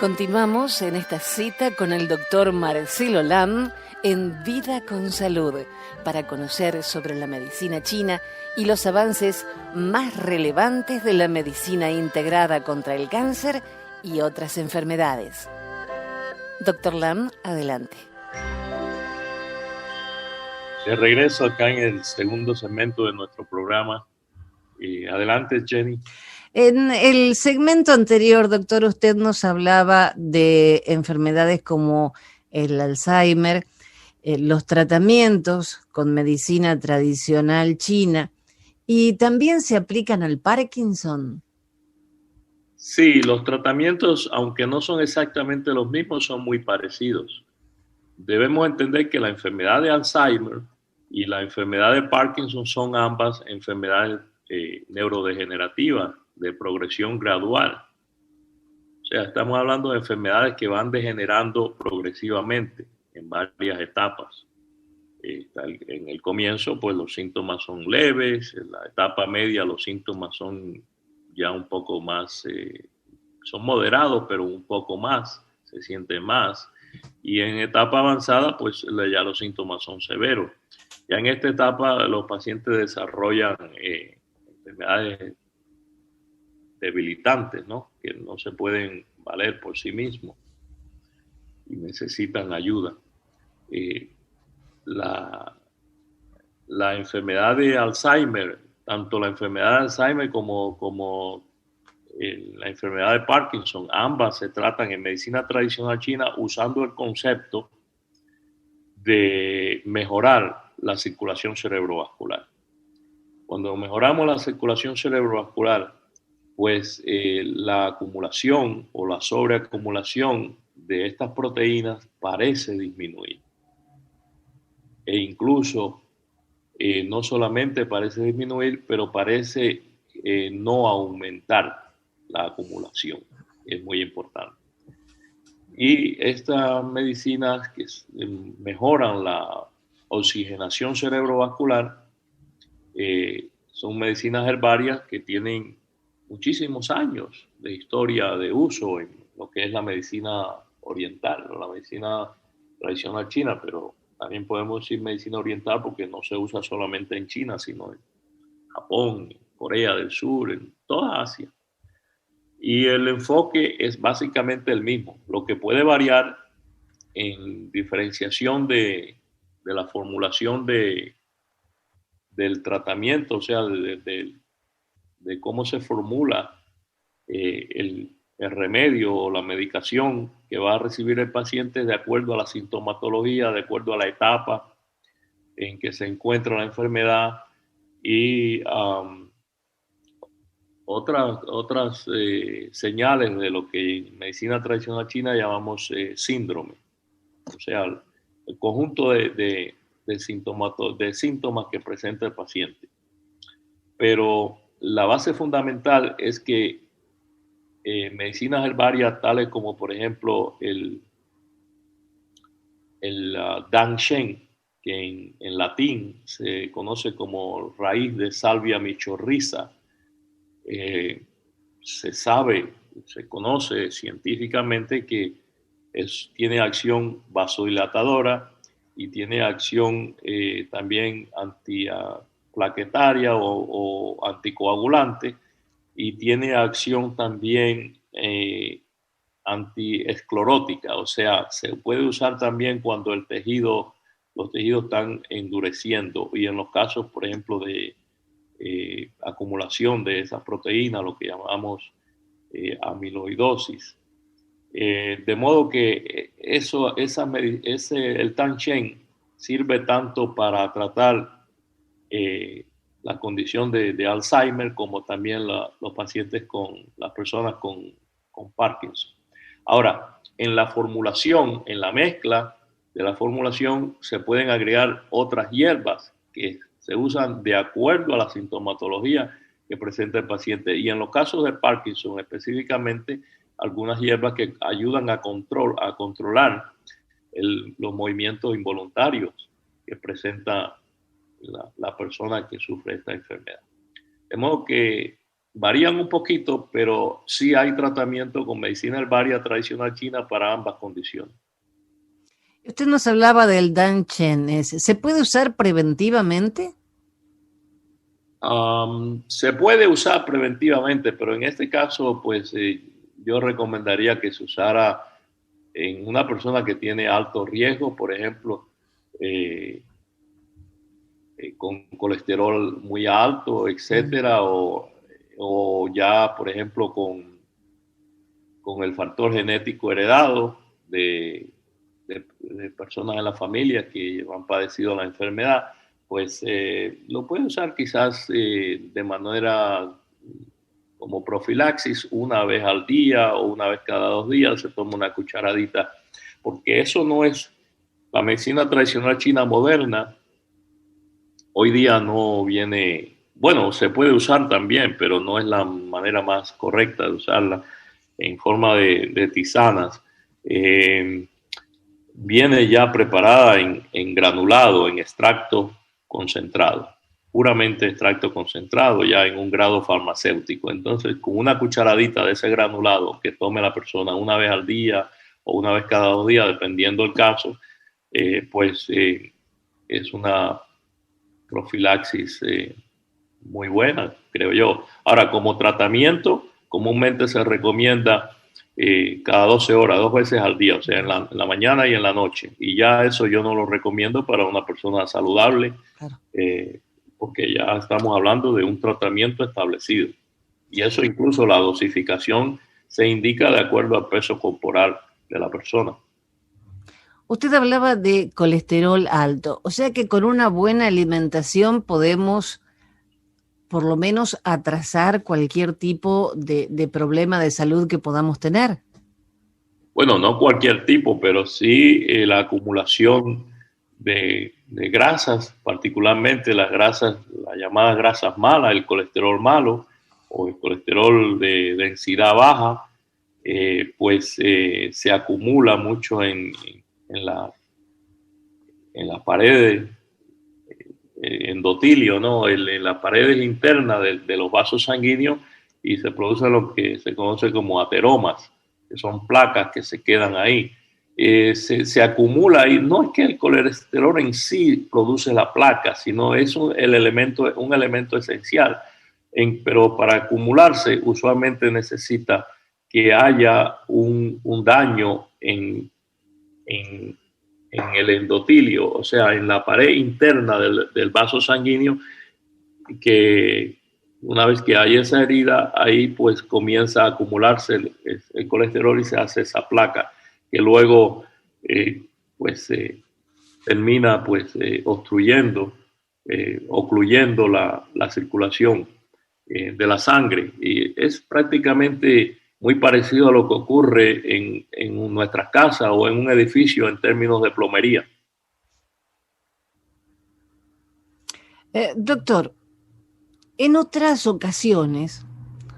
Continuamos en esta cita con el doctor Marcelo Lam en Vida con Salud para conocer sobre la medicina china y los avances más relevantes de la medicina integrada contra el cáncer y otras enfermedades. Doctor Lam, adelante. De regreso acá en el segundo segmento de nuestro programa. Adelante, Jenny. En el segmento anterior, doctor, usted nos hablaba de enfermedades como el Alzheimer, los tratamientos con medicina tradicional china, y también se aplican al Parkinson. Sí, los tratamientos, aunque no son exactamente los mismos, son muy parecidos. Debemos entender que la enfermedad de Alzheimer y la enfermedad de Parkinson son ambas enfermedades neurodegenerativas de progresión gradual. O sea, estamos hablando de enfermedades que van degenerando progresivamente en varias etapas. En el comienzo, pues los síntomas son leves, en la etapa media los síntomas son ya un poco más, son moderados, pero un poco más, se siente más. Y en etapa avanzada, pues ya los síntomas son severos. Ya en esta etapa los pacientes desarrollan enfermedades debilitantes, ¿no? Que no se pueden valer por sí mismos y necesitan ayuda. La enfermedad de Alzheimer, tanto la enfermedad de Alzheimer como la enfermedad de Parkinson, ambas se tratan en medicina tradicional china usando el concepto de mejorar la circulación cerebrovascular. Cuando mejoramos la circulación cerebrovascular, pues la acumulación o la sobreacumulación de estas proteínas parece disminuir. E incluso no solamente parece disminuir, pero parece no aumentar la acumulación. Es muy importante. Y estas medicinas que mejoran la oxigenación cerebrovascular son medicinas herbarias que tienen muchísimos años de historia de uso en lo que es la medicina oriental, o la medicina tradicional china, pero también podemos decir medicina oriental porque no se usa solamente en China, sino en Japón, en Corea del Sur, en toda Asia. Y el enfoque es básicamente el mismo. Lo que puede variar en diferenciación de la formulación del tratamiento, o sea, de cómo se formula el remedio o la medicación que va a recibir el paciente de acuerdo a la sintomatología, de acuerdo a la etapa en que se encuentra la enfermedad y otras señales de lo que en medicina tradicional china llamamos síndrome. O sea, el conjunto de síntomas que presenta el paciente. Pero la base fundamental es que medicinas herbarias tales como por ejemplo el Dangshen, que en latín se conoce como raíz de salvia michorriza, se conoce científicamente que tiene acción vasodilatadora y tiene acción también antiplaquetaria o anticoagulante, y tiene acción también antiesclerótica, o sea, se puede usar también cuando los tejidos están endureciendo, y en los casos, por ejemplo, de acumulación de esas proteínas, lo que llamamos amiloidosis. De modo que el Tanshen sirve tanto para tratar la condición de Alzheimer como también los pacientes las personas con Parkinson. Ahora, en la formulación, en la mezcla de la formulación, se pueden agregar otras hierbas que se usan de acuerdo a la sintomatología que presenta el paciente. Y en los casos de Parkinson específicamente, algunas hierbas que ayudan a controlar los movimientos involuntarios que presenta la persona que sufre esta enfermedad. De modo que Varían un poquito, pero sí hay tratamiento con medicina herbaria tradicional china para ambas condiciones. Usted nos hablaba del Danchen ese. ¿Se puede usar preventivamente? Se puede usar preventivamente, pero en este caso, pues yo recomendaría que se usara en una persona que tiene alto riesgo, por ejemplo, eh, con colesterol muy alto, etcétera, o ya, por ejemplo, con el factor genético heredado de personas en la familia que han padecido la enfermedad, pues lo puede usar quizás de manera como profilaxis una vez al día o una vez cada 2 días, se toma una cucharadita, porque eso no es la medicina tradicional china moderna. Hoy día no viene, bueno, se puede usar también, pero no es la manera más correcta de usarla en forma de tisanas. Eh, Viene ya preparada en granulado, en extracto concentrado, puramente extracto concentrado, ya en un grado farmacéutico. Entonces, con una cucharadita de ese granulado que tome la persona una vez al día o una vez cada 2 días, dependiendo del caso, pues es una profilaxis muy buena, creo yo. Ahora, como tratamiento, comúnmente se recomienda cada 12 horas, 2 veces al día, o sea, en la mañana y en la noche. Y ya eso yo no lo recomiendo para una persona saludable, Claro. porque ya estamos hablando de un tratamiento establecido. Y eso incluso la dosificación se indica de acuerdo al peso corporal de la persona. Usted hablaba de colesterol alto, o sea que con una buena alimentación podemos por lo menos atrasar cualquier tipo de problema de salud que podamos tener. Bueno, no cualquier tipo, pero sí la acumulación de grasas, particularmente las grasas, las llamadas grasas malas, el colesterol malo o el colesterol de densidad baja, pues se acumula mucho en, la, en las paredes endotilio, ¿no? En las paredes internas de los vasos sanguíneos y se produce lo que se conoce como ateromas, que son placas que se quedan ahí. Se acumula ahí, no es que el colesterol en sí produce la placa, sino es un elemento esencial. Pero para acumularse usualmente necesita que haya un daño en en el endotilio, o sea, en la pared interna del vaso sanguíneo, que una vez que hay esa herida, ahí pues comienza a acumularse el colesterol y se hace esa placa, que luego eh, pues termina pues obstruyendo, ocluyendo la circulación de la sangre. Y es prácticamente muy parecido a lo que ocurre en nuestras casas o en un edificio en términos de plomería. Doctor, en otras ocasiones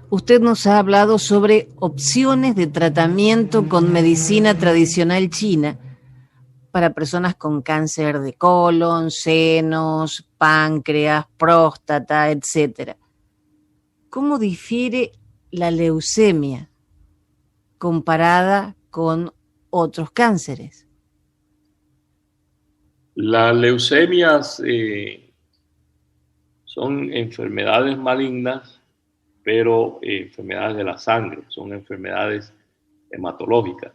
usted nos ha hablado sobre opciones de tratamiento con medicina tradicional china para personas con cáncer de colon, senos, páncreas, próstata, etcétera. ¿Cómo difiere la leucemia comparada con otros cánceres? Las leucemias son enfermedades malignas, pero enfermedades de la sangre, son enfermedades hematológicas.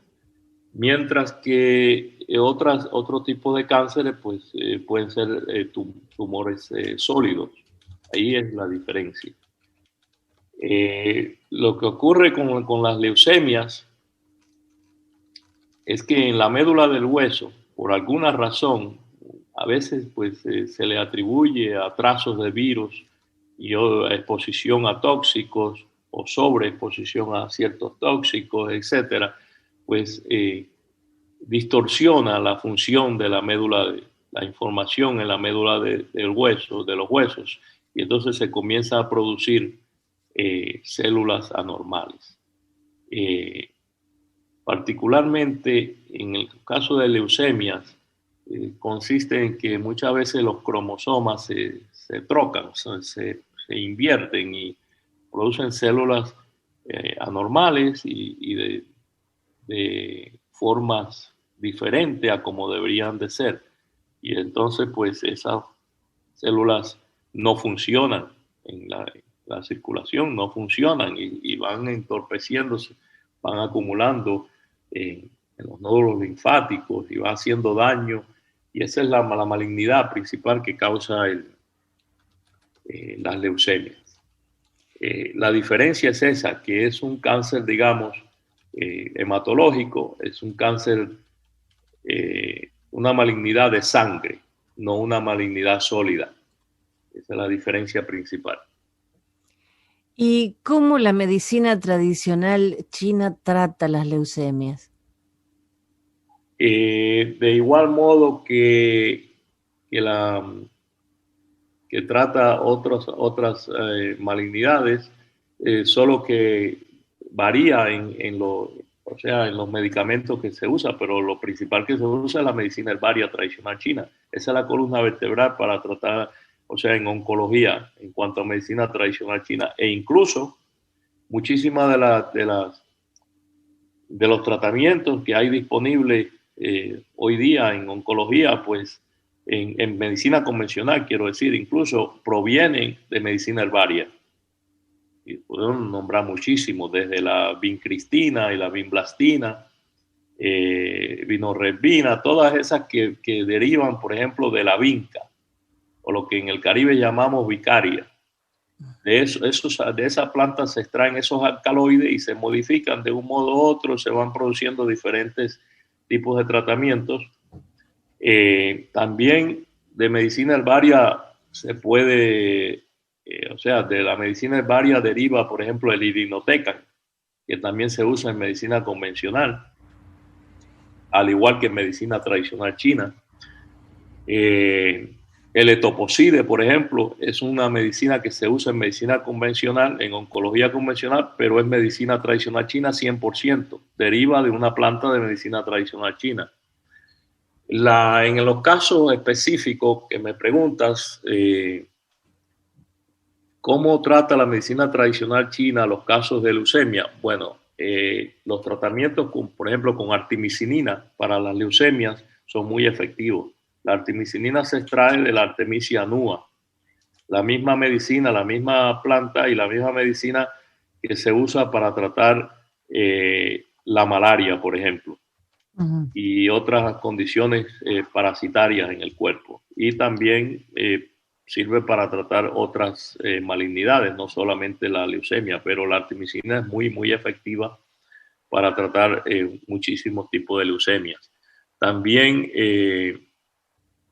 Mientras que otros tipos de cánceres pues, pueden ser tumores sólidos. Ahí es la diferencia. Lo que ocurre con las leucemias es que en la médula del hueso, por alguna razón, a veces pues se le atribuye a trazos de virus y exposición a tóxicos o sobreexposición a ciertos tóxicos, etcétera, pues distorsiona la función de la médula, la información en la médula del hueso, de los huesos, y entonces se comienza a producir células anormales. Particularmente en el caso de leucemias, consiste en que muchas veces los cromosomas se trocan, se invierten producen células anormales y de formas diferentes a como deberían de ser. Y entonces, pues esas células no funcionan en la circulación, no funcionan y van entorpeciéndose, van acumulando en los nódulos linfáticos y va haciendo daño. Y esa es la malignidad principal que causa las leucemias. La diferencia es esa, que es un cáncer, digamos, hematológico, es un cáncer, una malignidad de sangre, no una malignidad sólida. Esa es la diferencia principal. ¿Y cómo la medicina tradicional china trata las leucemias? De igual modo que trata otras malignidades, solo que varía en los medicamentos que se usa, pero lo principal que se usa es la medicina herbaria tradicional china. Esa es la columna vertebral para tratar, en oncología, en cuanto a medicina tradicional china, e incluso muchísimas de los tratamientos que hay disponibles hoy día en oncología, pues en medicina convencional, quiero decir, incluso provienen de medicina herbaria. Y podemos nombrar muchísimos, desde la vincristina y la vinblastina, vinorrebina, todas esas que derivan, por ejemplo, de la vinca, o lo que en el Caribe llamamos vicaria. De esa planta se extraen esos alcaloides y se modifican de un modo u otro, se van produciendo diferentes tipos de tratamientos. También de medicina herbaria se puede, de la medicina herbaria deriva, por ejemplo, el irinotecan, que también se usa en medicina convencional, al igual que en medicina tradicional china. El etoposide, por ejemplo, es una medicina que se usa en medicina convencional, en oncología convencional, pero es medicina tradicional china 100%. Deriva de una planta de medicina tradicional china. En los casos específicos que me preguntas, ¿cómo trata la medicina tradicional china los casos de leucemia? Bueno, los tratamientos, por ejemplo, con artemisinina para las leucemias son muy efectivos. La artemisinina se extrae de la Artemisia annua, la misma medicina, la misma planta y la misma medicina que se usa para tratar la malaria, por ejemplo, y otras condiciones parasitarias en el cuerpo. Y también sirve para tratar otras malignidades, no solamente la leucemia, pero la artemisina es muy, muy efectiva para tratar muchísimos tipos de leucemias. También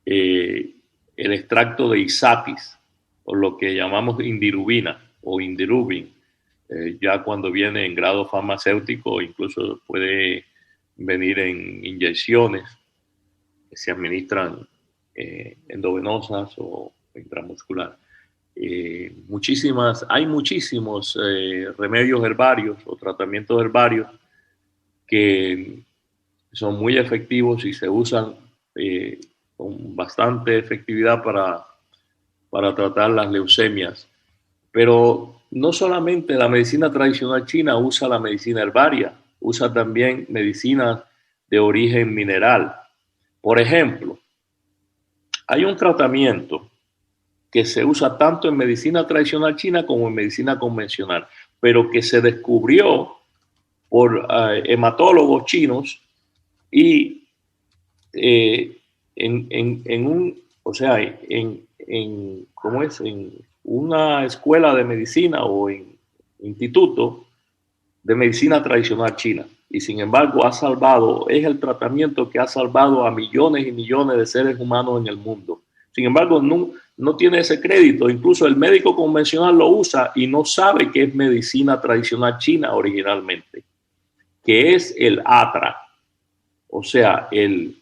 el extracto de Isatis, o lo que llamamos indirubina o indirubin, ya cuando viene en grado farmacéutico, incluso puede venir en inyecciones que se administran endovenosas o intramuscular. Hay muchísimos remedios herbarios o tratamientos herbarios que son muy efectivos y se usan con bastante efectividad para tratar las leucemias. Pero no solamente la medicina tradicional china usa la medicina herbaria, usa también medicinas de origen mineral. Por ejemplo, hay un tratamiento que se usa tanto en medicina tradicional china como en medicina convencional, pero que se descubrió por hematólogos chinos y en una escuela de medicina o en instituto de medicina tradicional china. Y sin embargo es el tratamiento que ha salvado a millones y millones de seres humanos en el mundo. Sin embargo, no tiene ese crédito. Incluso el médico convencional lo usa y no sabe que es medicina tradicional china originalmente, que es el ATRA, o sea, el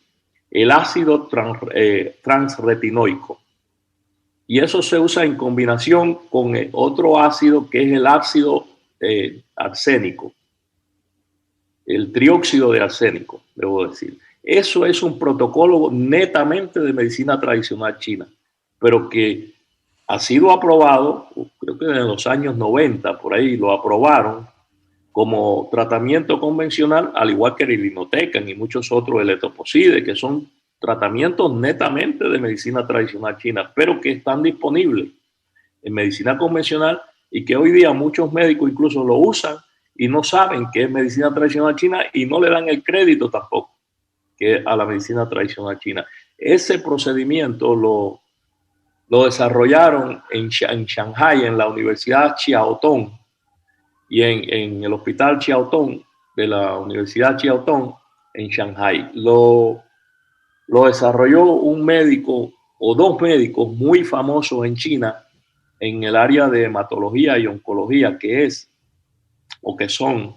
ácido transretinoico. Y eso se usa en combinación con otro ácido que es el ácido arsénico, el trióxido de arsénico, debo decir. Eso es un protocolo netamente de medicina tradicional china, pero que ha sido aprobado, creo que en los años 90, por ahí lo aprobaron como tratamiento convencional, al igual que el irinotecan y muchos otros, el etoposide, que son tratamientos netamente de medicina tradicional china, pero que están disponibles en medicina convencional y que hoy día muchos médicos incluso lo usan y no saben que es medicina tradicional china y no le dan el crédito tampoco que a la medicina tradicional china. Ese procedimiento lo desarrollaron en Shanghai, en la Universidad Chiao Tong y en el Hospital Chiao Tong de la Universidad Chiao Tong en Shanghai. Lo desarrolló un médico o dos médicos muy famosos en China en el área de hematología y oncología, que es, o que son,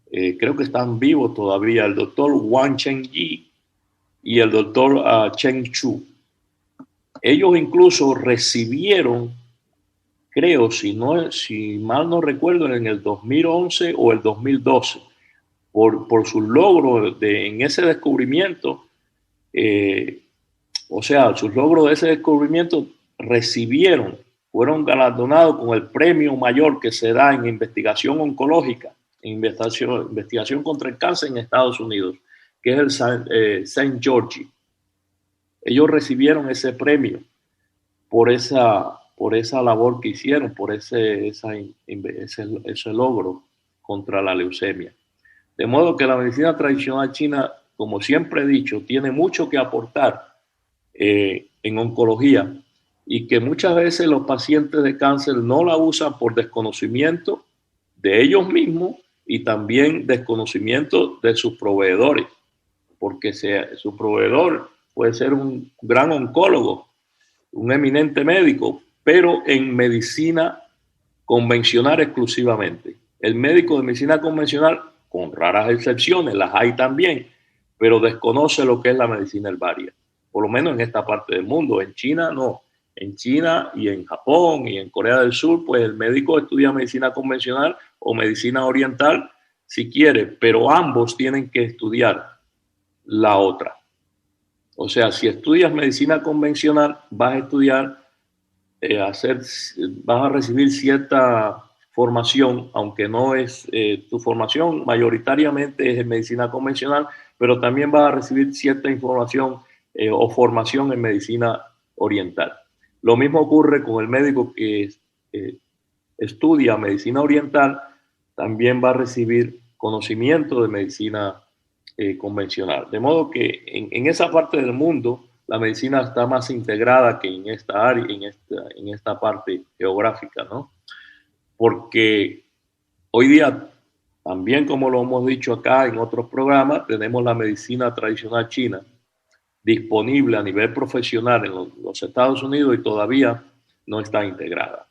creo que están vivos todavía, el doctor Wang Chengyi y el doctor Cheng Chu. Ellos incluso recibieron, creo, si mal no recuerdo, en el 2011 o el 2012, por sus logros en ese descubrimiento, o sea, sus logros de ese descubrimiento fueron galardonados con el premio mayor que se da en investigación oncológica, en investigación contra el cáncer en Estados Unidos, que es el St. George. Ellos recibieron ese premio por esa labor que hicieron, por ese logro contra la leucemia. De modo que la medicina tradicional china, como siempre he dicho, tiene mucho que aportar en oncología y que muchas veces los pacientes de cáncer no la usan por desconocimiento de ellos mismos y también desconocimiento de sus proveedores, porque su proveedor puede ser un gran oncólogo, un eminente médico, pero en medicina convencional exclusivamente. El médico de medicina convencional, con raras excepciones, las hay también, pero desconoce lo que es la medicina herbaria, por lo menos en esta parte del mundo. En China no. En China y en Japón y en Corea del Sur, pues el médico estudia medicina convencional o medicina oriental si quiere, pero ambos tienen que estudiar la otra. O sea, si estudias medicina convencional, vas a estudiar, vas a recibir cierta formación, aunque no es tu formación mayoritariamente es en medicina convencional, pero también vas a recibir cierta información o formación en medicina oriental. Lo mismo ocurre con el médico que estudia medicina oriental, también va a recibir conocimiento de medicina convencional. De modo que en esa parte del mundo la medicina está más integrada que en esta área, en esta parte geográfica, ¿no? Porque hoy día, también como lo hemos dicho acá en otros programas, tenemos la medicina tradicional china disponible a nivel profesional en los Estados Unidos y todavía no está integrada.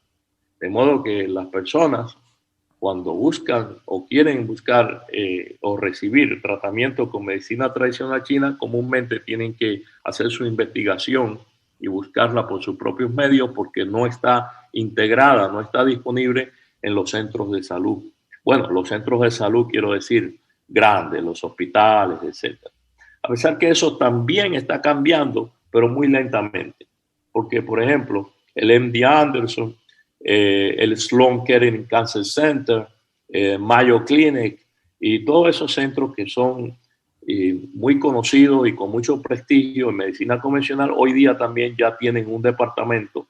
De modo que las personas, cuando buscan o quieren buscar o recibir tratamiento con medicina tradicional china, comúnmente tienen que hacer su investigación y buscarla por sus propios medios porque no está integrada, no está disponible en los centros de salud. Bueno, los centros de salud, quiero decir, grandes, los hospitales, etc. A pesar que eso también está cambiando, pero muy lentamente. Porque, por ejemplo, el MD Anderson, el Sloan Kettering Cancer Center, Mayo Clinic y todos esos centros que son muy conocidos y con mucho prestigio en medicina convencional, hoy día también ya tienen un departamento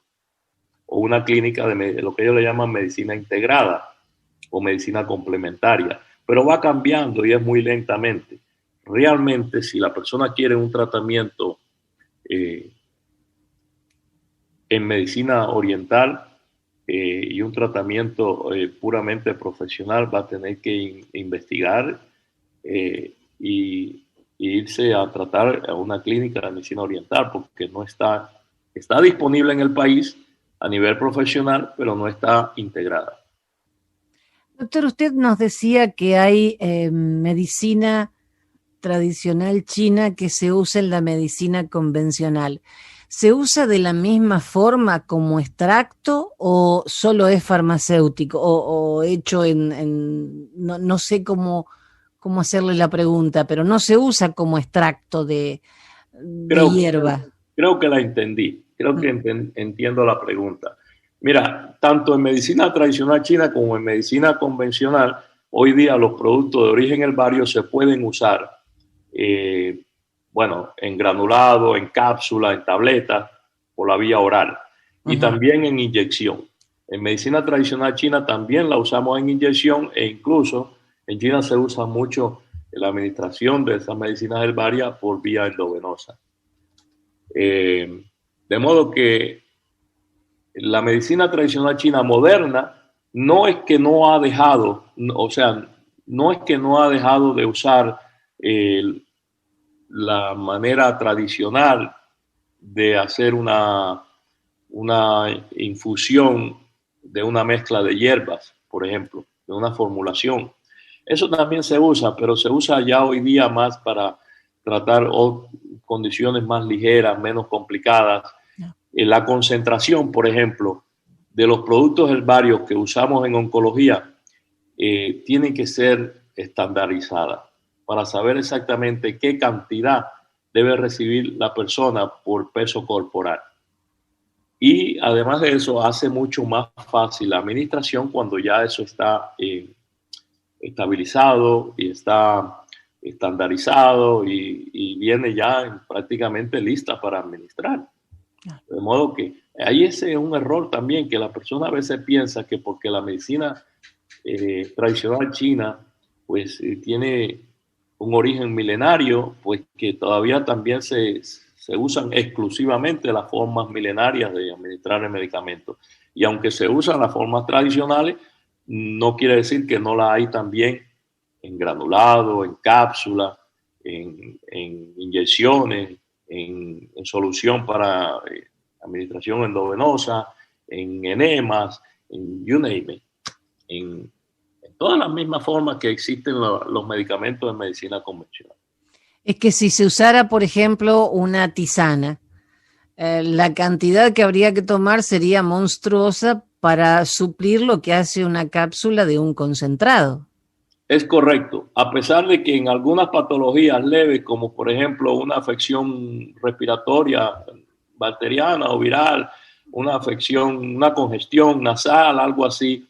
o una clínica de lo que ellos le llaman medicina integrada o medicina complementaria, pero va cambiando y es muy lentamente. Realmente, si la persona quiere un tratamiento en medicina oriental y un tratamiento puramente profesional, va a tener que investigar y irse a tratar a una clínica de medicina oriental, porque no está disponible en el país a nivel profesional, pero no está integrada. Doctor, usted nos decía que hay medicina tradicional china que se usa en la medicina convencional. ¿Se usa de la misma forma como extracto o solo es farmacéutico o hecho no sé cómo hacerle la pregunta, pero no se usa como extracto de hierba? Creo que la entendí, creo que entiendo la pregunta. Mira, tanto en medicina tradicional china como en medicina convencional, hoy día los productos de origen herbario se pueden usar, eh, bueno, en granulado, en cápsula, en tableta, por la vía oral y Ujú. también en inyección. En medicina tradicional china también la usamos en inyección e incluso en China se usa mucho la administración de esas medicinas herbarias por vía endovenosa. Eh, de modo que la medicina tradicional china moderna no es que no ha dejado, o sea, no es que no ha dejado de usar eh, la manera tradicional de hacer una infusión de una mezcla de hierbas, por ejemplo, de una formulación. Eso también se usa, pero se usa ya hoy día más para tratar condiciones más ligeras, menos complicadas. No. La concentración, por ejemplo, de los productos herbarios que usamos en oncología tiene que ser estandarizada para saber exactamente qué cantidad debe recibir la persona por peso corporal. Y además de eso, hace mucho más fácil la administración cuando ya eso está estabilizado y está estandarizado y viene ya prácticamente lista para administrar. De modo que ahí ese es un error también, que la persona a veces piensa que porque la medicina tradicional china pues tiene un origen milenario, pues que todavía también se usan exclusivamente las formas milenarias de administrar el medicamento. Y aunque se usan las formas tradicionales, no quiere decir que no la hay también en granulado, en cápsula, en inyecciones, en solución para administración endovenosa, en enemas, en you name it, en todas las mismas formas que existen los medicamentos de medicina convencional. Es que si se usara, por ejemplo, una tisana, la cantidad que habría que tomar sería monstruosa para suplir lo que hace una cápsula de un concentrado. Es correcto, a pesar de que en algunas patologías leves, como por ejemplo una afección respiratoria bacteriana o viral, una afección, una congestión nasal, algo así,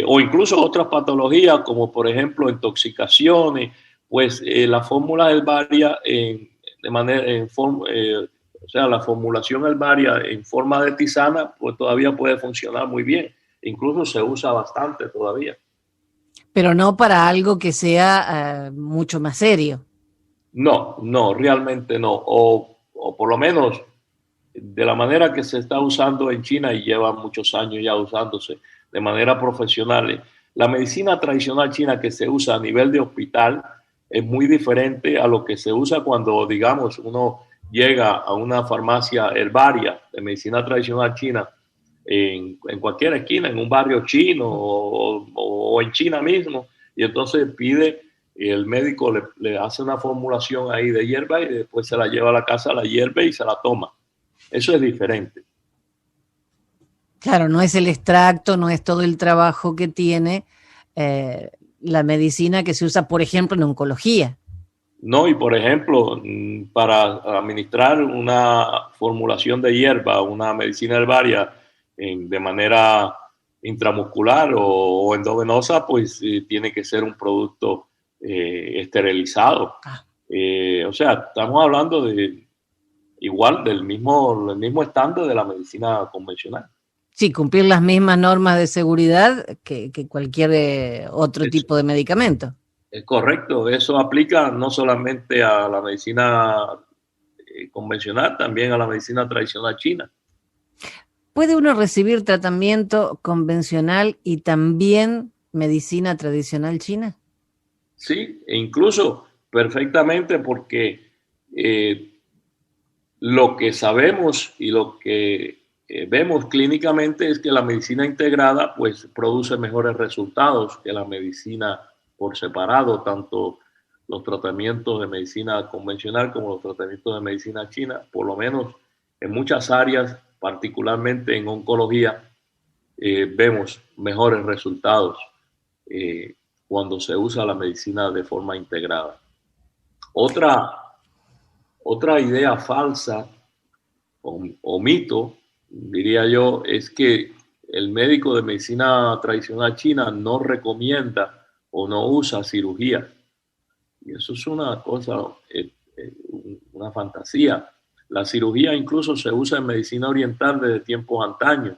o incluso otras patologías como por ejemplo intoxicaciones, pues la fórmula herbaria de manera, o sea, la formulación herbaria en forma de tisana, pues todavía puede funcionar muy bien, incluso se usa bastante todavía. Pero no para algo que sea mucho más serio. No, no, realmente no. O por lo menos de la manera que se está usando en China y lleva muchos años ya usándose de manera profesional. La medicina tradicional china que se usa a nivel de hospital es muy diferente a lo que se usa cuando, digamos, uno llega a una farmacia herbaria de medicina tradicional china en cualquier esquina, en un barrio chino o en China mismo, y entonces pide y el médico le hace una formulación ahí de hierba y después se la lleva a la casa, la hierve y se la toma. Eso es diferente. Claro, no es el extracto, no es todo el trabajo que tiene la medicina que se usa, por ejemplo, en oncología. No, y por ejemplo, para administrar una formulación de hierba, una medicina herbaria de manera intramuscular o endovenosa, pues tiene que ser un producto esterilizado. O sea, estamos hablando de igual del mismo estándar de la medicina convencional. Sí, cumplir las mismas normas de seguridad que cualquier otro tipo de medicamento. Es correcto, eso aplica no solamente a la medicina convencional, también a la medicina tradicional china. ¿Puede uno recibir tratamiento convencional y también medicina tradicional china? Sí, e incluso perfectamente porque lo que sabemos y lo que vemos clínicamente es que la medicina integrada pues produce mejores resultados que la medicina por separado, tanto los tratamientos de medicina convencional como los tratamientos de medicina china, por lo menos en muchas áreas, particularmente en oncología, vemos mejores resultados cuando se usa la medicina de forma integrada. Otra idea falsa o mito diría yo, es que el médico de medicina tradicional china no recomienda o no usa cirugía. Y eso es una cosa, una fantasía. La cirugía incluso se usa en medicina oriental desde tiempos antaños.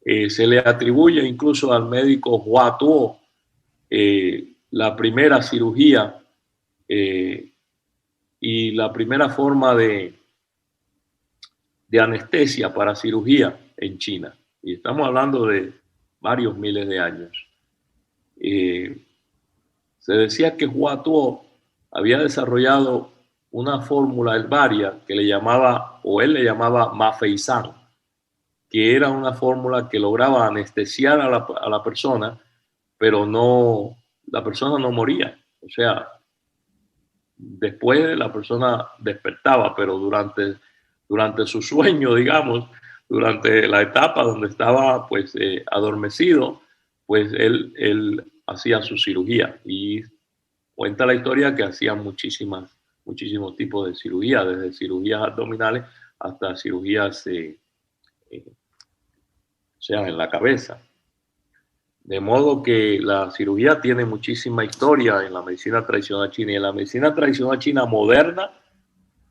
Se le atribuye incluso al médico Hua Tuo la primera cirugía y la primera forma de anestesia para cirugía en China. Y estamos hablando de varios miles de años. Se decía que Hua Tuo había desarrollado una fórmula herbaria que le llamaba, o él le llamaba Mafeizan, que era una fórmula que lograba anestesiar a la persona, pero no, la persona no moría. O sea, después la persona despertaba, pero durante su sueño, digamos, durante la etapa donde estaba pues adormecido, pues él hacía su cirugía. Y cuenta la historia que hacía muchísimos tipos de cirugía, desde cirugías abdominales hasta cirugías o sea, en la cabeza. De modo que la cirugía tiene muchísima historia en la medicina tradicional china. Y en la medicina tradicional china moderna,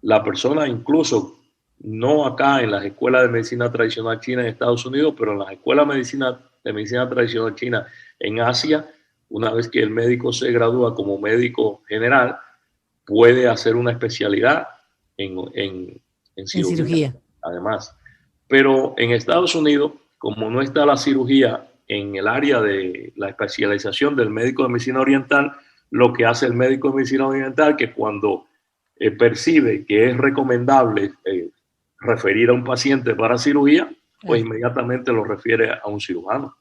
la persona incluso, no acá en las escuelas de medicina tradicional china en Estados Unidos, pero en las escuelas de medicina tradicional china en Asia, una vez que el médico se gradúa como médico general, puede hacer una especialidad en cirugía, además. Pero en Estados Unidos, como no está la cirugía en el área de la especialización del médico de medicina oriental, lo que hace el médico de medicina oriental, que cuando percibe que es recomendable referir a un paciente para cirugía, pues inmediatamente lo refiere a un cirujano.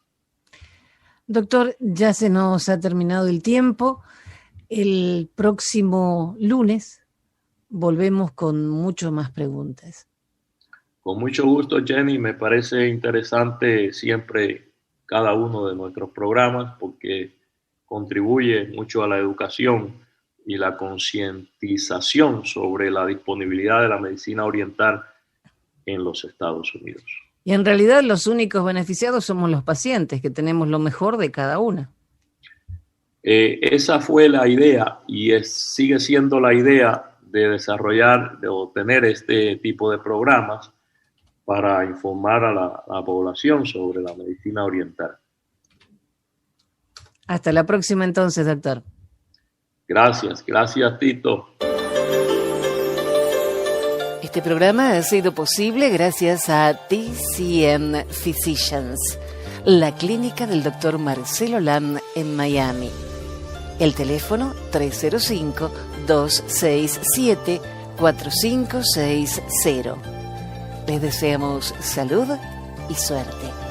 Doctor, ya se nos ha terminado el tiempo. El próximo lunes volvemos con mucho más preguntas. Con mucho gusto, Jenny. Me parece interesante siempre cada uno de nuestros programas porque contribuye mucho a la educación y la concientización sobre la disponibilidad de la medicina oriental en los Estados Unidos. Y en realidad los únicos beneficiados somos los pacientes, que tenemos lo mejor de cada una. Esa fue la idea y sigue siendo la idea de desarrollar, de obtener este tipo de programas para informar a la población sobre la medicina oriental. Hasta la próxima entonces, doctor. Gracias, Tito. Este programa ha sido posible gracias a TCM Physicians, la clínica del Dr. Marcelo Lam en Miami. El teléfono 305-267-4560. Les deseamos salud y suerte.